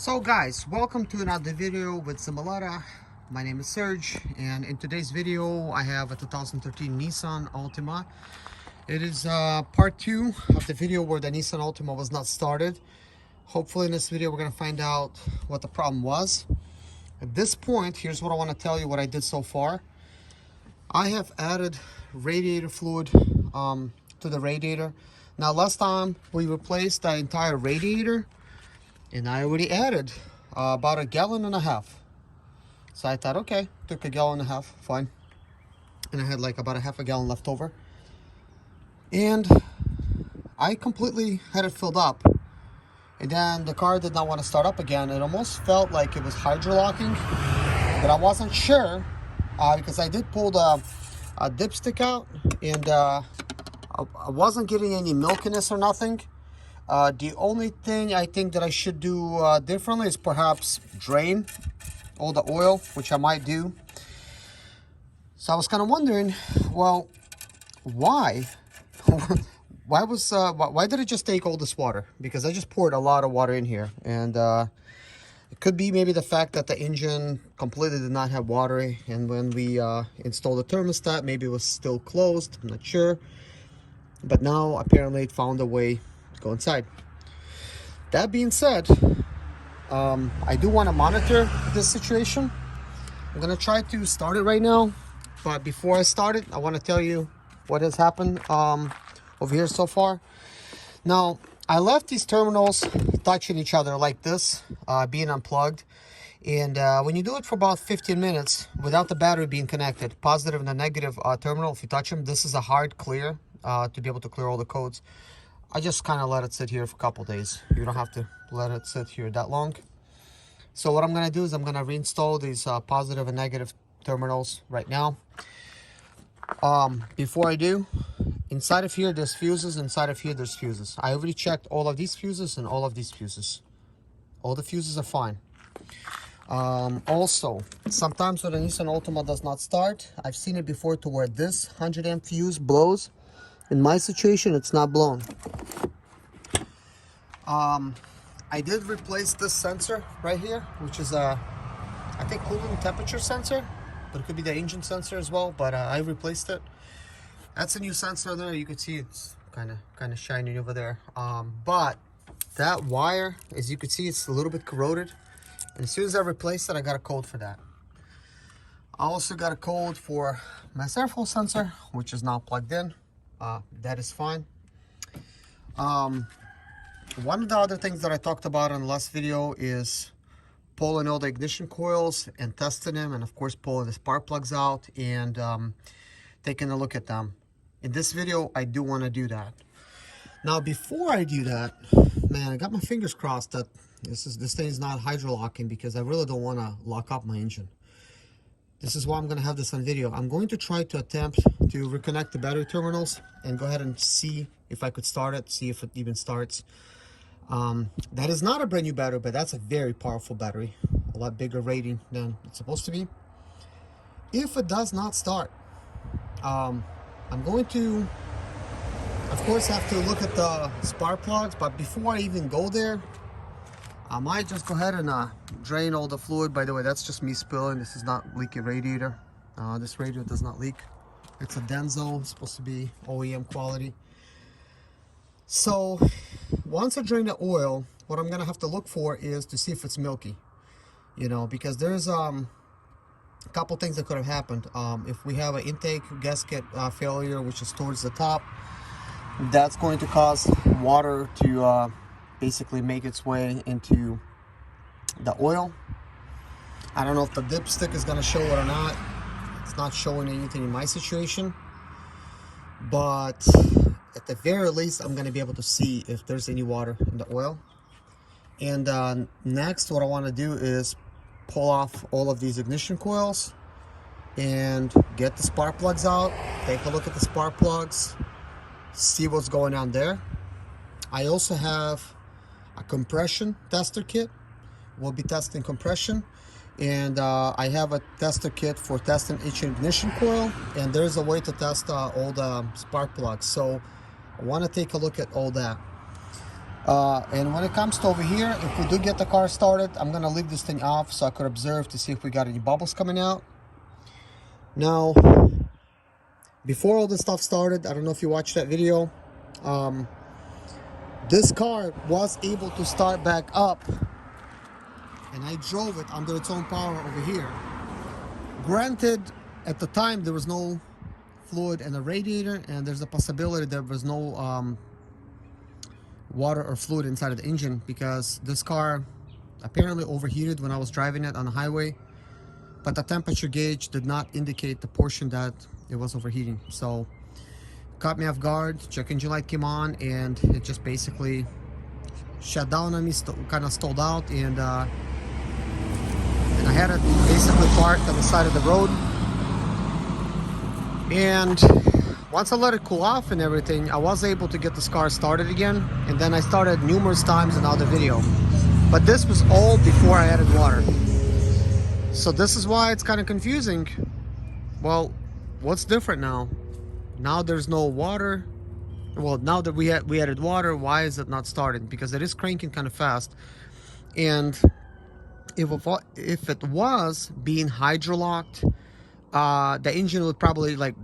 So guys, welcome to another video with Simulata. My name is Serge, and in today's video I have a 2013 Nissan Altima. It is part 2 of the video where the Nissan Altima was not started. Hopefully in this video we're going to find out what the problem was. At this point, here's what I want to tell you what I did so far. I have added radiator fluid to the radiator. Now last time we replaced the entire radiator, and I already added about 1.5 gallons. So I thought, okay, took 1.5 gallons, fine. And I had like about a half a gallon left over. And I completely had it filled up. And then the car did not want to start up again. It almost felt like it was hydrolocking, but I wasn't sure because I did pull the dipstick out, and I wasn't getting any milkiness or nothing. The only thing I think that I should do differently is perhaps drain all the oil, which I might do. So I was kind of wondering, well, why? Why did it just take all this water? Because I just poured a lot of water in here, and it could be maybe the fact that the engine completely did not have water, and when we installed the thermostat, maybe it was still closed. I'm not sure, but now apparently it found a way to go inside. That being said, I do want to monitor this situation. I'm gonna try to start it right now, but before I start it, I want to tell you what has happened over here so far. Now, I left these terminals touching each other like this, being unplugged. And when you do it for about 15 minutes without the battery being connected, positive and the negative terminal, if you touch them, this is a hard clear to be able to clear all the codes. I just kind of let it sit here for a couple days. You don't have to let it sit here that long. So what I'm going to do is I'm going to reinstall these positive and negative terminals right now. Before I do, inside of here there's fuses, inside of here there's fuses. I already checked all of these fuses and all of these fuses. All the fuses are fine. Also, sometimes when a Nissan Altima does not start, I've seen it before to where this 100 amp fuse blows. In my situation, it's not blown. I did replace this sensor right here, which is a, I think, coolant temperature sensor, but it could be the engine sensor as well, but I replaced it. That's a new sensor there. You can see it's kind of shiny over there. But that wire, as you can see, it's a little bit corroded. And as soon as I replaced it, I got a code for that. I also got a code for my airflow sensor, which is now plugged in. That is fine. One of the other things that I talked about in the last video is pulling all the ignition coils and testing them, and of course pulling the spark plugs out and taking a look at them. In this video, I do want to do that. Now, before I do that, man, I got my fingers crossed that this thing is not hydrolocking, because I really don't want to lock up my engine. This is why I'm going to have this on video. I'm going to try to attempt to reconnect the battery terminals and go ahead and see if I could start it, see if it even starts. That is not a brand new battery, but that's a very powerful battery. A lot bigger rating than it's supposed to be. If it does not start, I'm going to, of course, have to look at the spark plugs. But before I even go there, I might just go ahead and drain all the fluid. By the way, that's just me spilling. This is not leaky radiator. This radiator does not leak. It's a Denso. It's supposed to be OEM quality. So once I drain the oil, what I'm going to have to look for is to see if it's milky. You know, because there's a couple things that could have happened. If we have an intake gasket failure, which is towards the top, that's going to cause water to basically make its way into the oil. I don't know if the dipstick is going to show it or not. It's not showing anything in my situation, but at the very least I'm going to be able to see if there's any water in the oil. And next, what I want to do is pull off all of these ignition coils and get the spark plugs out, take a look at the spark plugs, see what's going on there. I also have a compression tester kit. We'll be testing compression, and I have a tester kit for testing each ignition coil, and there's a way to test all the spark plugs. So I want to take a look at all that. And when it comes to over here, if we do get the car started, I'm gonna leave this thing off so I could observe to see if we got any bubbles coming out. Now, before all this stuff started, I don't know if you watched that video, this car was able to start back up, and I drove it under its own power over here. Granted, at the time there was no fluid in the radiator, and there's a possibility there was no water or fluid inside of the engine, because this car apparently overheated when I was driving it on the highway, but the temperature gauge did not indicate the portion that it was overheating. So caught me off guard. Check engine light came on and it just basically shut down on me, kind of stalled out, and I had it basically parked on the side of the road. And once I let it cool off and everything, I was able to get this car started again, and then I started numerous times in other video. But this was all before I added water. So this is why it's kind of confusing. Well, what's different now? Now there's no water. Well, now that we added water, why is it not starting? Because it is cranking kind of fast. And if it was being hydrolocked, the engine would probably like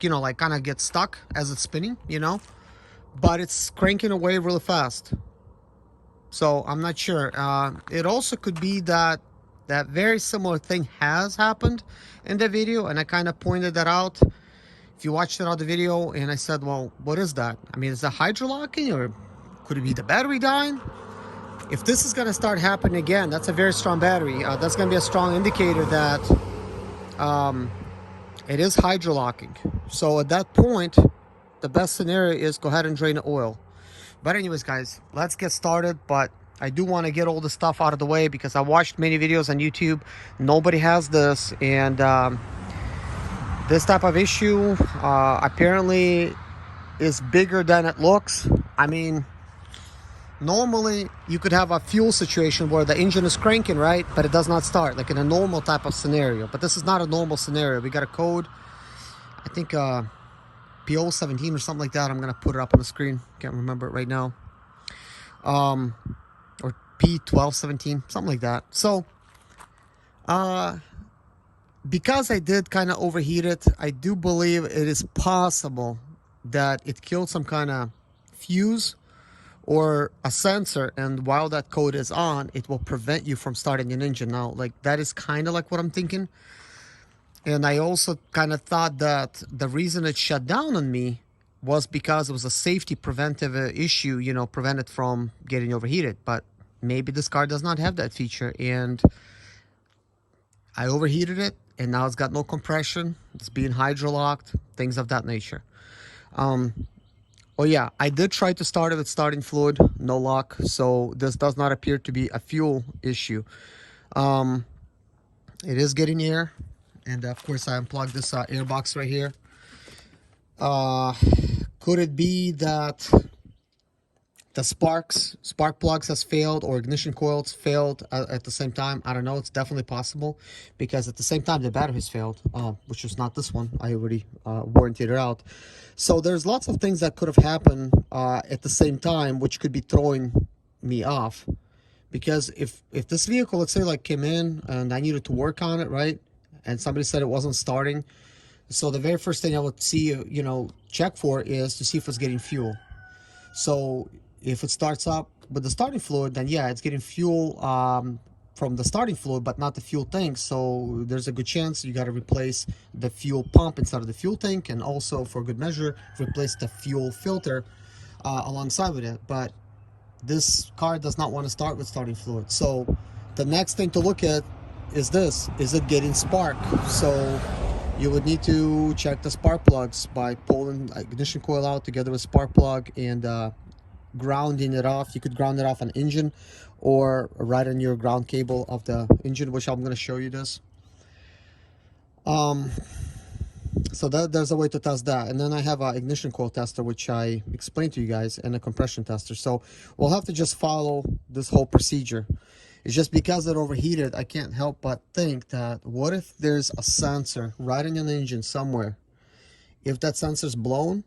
you know, like kind of get stuck as it's spinning, you know, but it's cranking away really fast. So I'm not sure. It also could be that that very similar thing has happened in the video, and I kind of pointed that out. If you watched it on the video, and I said, well, what is that? I mean, is that hydrolocking, or could it be the battery dying? If this is going to start happening again, that's a very strong battery. That's going to be a strong indicator that it is hydrolocking. So at that point, the best scenario is go ahead and drain the oil. But anyways, guys, let's get started. But I do want to get all the stuff out of the way because I watched many videos on YouTube. Nobody has this, and this type of issue apparently is bigger than it looks. I mean, normally you could have a fuel situation where the engine is cranking, right, but it does not start, like in a normal type of scenario. But this is not a normal scenario. We got a code, I think PO17 or something like that. I'm gonna put it up on the screen, can't remember it right now, or P1217, something like that. So because I did kind of overheat it, I do believe it is possible that it killed some kind of fuse or a sensor, and while that code is on, it will prevent you from starting an engine. Now, like, that is kind of like what I'm thinking. And I also kind of thought that the reason it shut down on me was because it was a safety preventive issue, you know, prevent it from getting overheated. But maybe this car does not have that feature, and I overheated it, and now it's got no compression, it's being hydrolocked, things of that nature. Oh yeah, I did try to start it with starting fluid, no luck. So this does not appear to be a fuel issue. It is getting air, and of course I unplugged this air box right here. Could it be that the spark plugs has failed, or ignition coils failed at the same time? I don't know. It's definitely possible, because at the same time the battery has failed, which is not this one. I already warranted it out. So there's lots of things that could have happened at the same time, which could be throwing me off. Because if this vehicle, let's say, like, came in and I needed to work on it, right, and somebody said it wasn't starting, so the very first thing I would see, you know, check for is to see if it's getting fuel. So if it starts up with the starting fluid, then yeah, it's getting fuel from the starting fluid, but not the fuel tank. So there's a good chance you got to replace the fuel pump inside of the fuel tank, and also, for good measure, replace the fuel filter alongside with it. But this car does not want to start with starting fluid. So the next thing to look at is this: is it getting spark? So you would need to check the spark plugs by pulling ignition coil out together with spark plug and grounding it off. You could ground it off an engine, or right on your ground cable of the engine, which I'm going to show you this. So there's a way to test that. And then I have an ignition coil tester, which I explained to you guys, and a compression tester. So we'll have to just follow this whole procedure. It's just because it overheated, I can't help but think that, what if there's a sensor right in an engine somewhere? If that sensor's blown,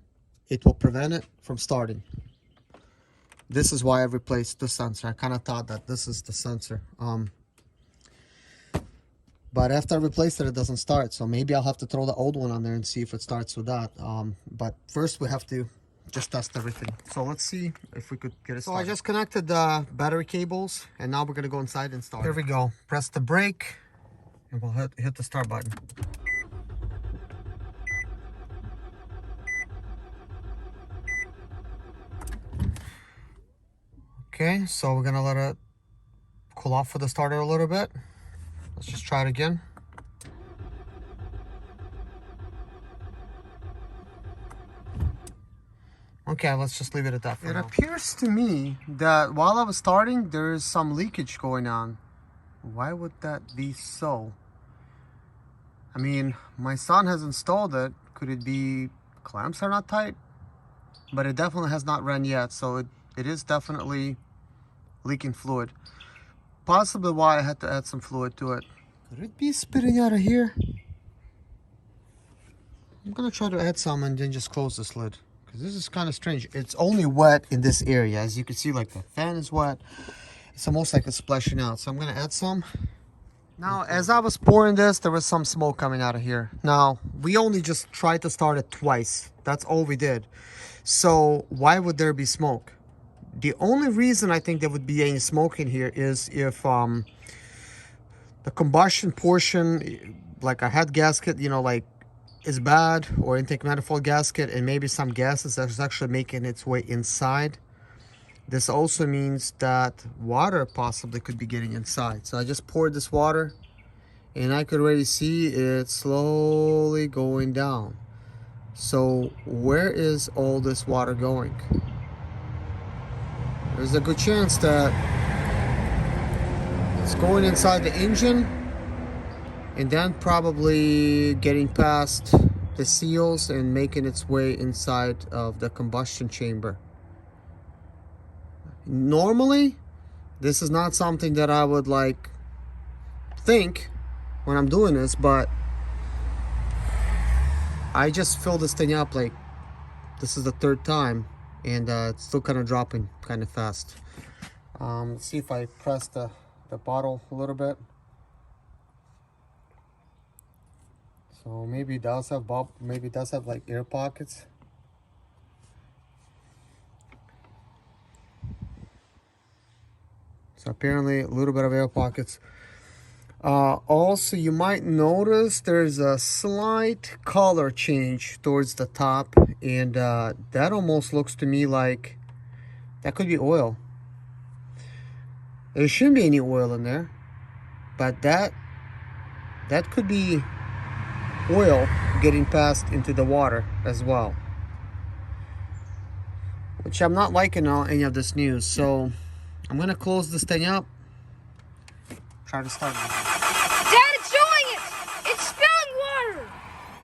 it will prevent it from starting. this is why I replaced the sensor. I kind of thought that this is the sensor. But after I replaced it, it doesn't start. So maybe I'll have to throw the old one on there and see if it starts with that. But first we have to just test everything. So let's see if we could get it started. So I just connected the battery cables, and now we're gonna go inside and start. Here we go. Press the brake, and we'll hit the start button. Okay, so we're gonna let it cool off for the starter a little bit. Let's just try it again. Okay, let's just leave it at that for now. It appears to me that while I was starting, there is some leakage going on. Why would that be so? I mean, my son has installed it. Could it be clamps are not tight? But it definitely has not run yet, so it is definitely leaking fluid. Possibly why I had to add some fluid to it. Could it be spitting out of here? I'm gonna try to add some and then just close this lid, because this is kind of strange. It's only wet in this area. As you can see, like the fan is wet. It's almost like it's splashing out. So I'm gonna add some. Now, as I was pouring this, there was some smoke coming out of here. Now, we only just tried to start it twice. That's all we did. So why would there be smoke? The only reason I think there would be any smoke in here is if the combustion portion, like a head gasket, you know, like is bad, or intake manifold gasket, and maybe some gases that's actually making its way inside. This also means that water possibly could be getting inside. So I just poured this water, and I could already see it slowly going down. So where is all this water going? There's a good chance that it's going inside the engine and then probably getting past the seals and making its way inside of the combustion chamber. Normally, this is not something that I would like think when I'm doing this, but I just filled this thing up like this is the third time, and it's still kind of dropping kind of fast. Let's see if I press the bottle a little bit. So maybe it does have maybe it does have like air pockets. So apparently a little bit of air pockets. Also, you might notice there's a slight color change towards the top, and that almost looks to me like that could be oil. There shouldn't be any oil in there, but that could be oil getting passed into the water as well, which I'm not liking any of this news. So I'm gonna close this thing up, try to start it. Dad,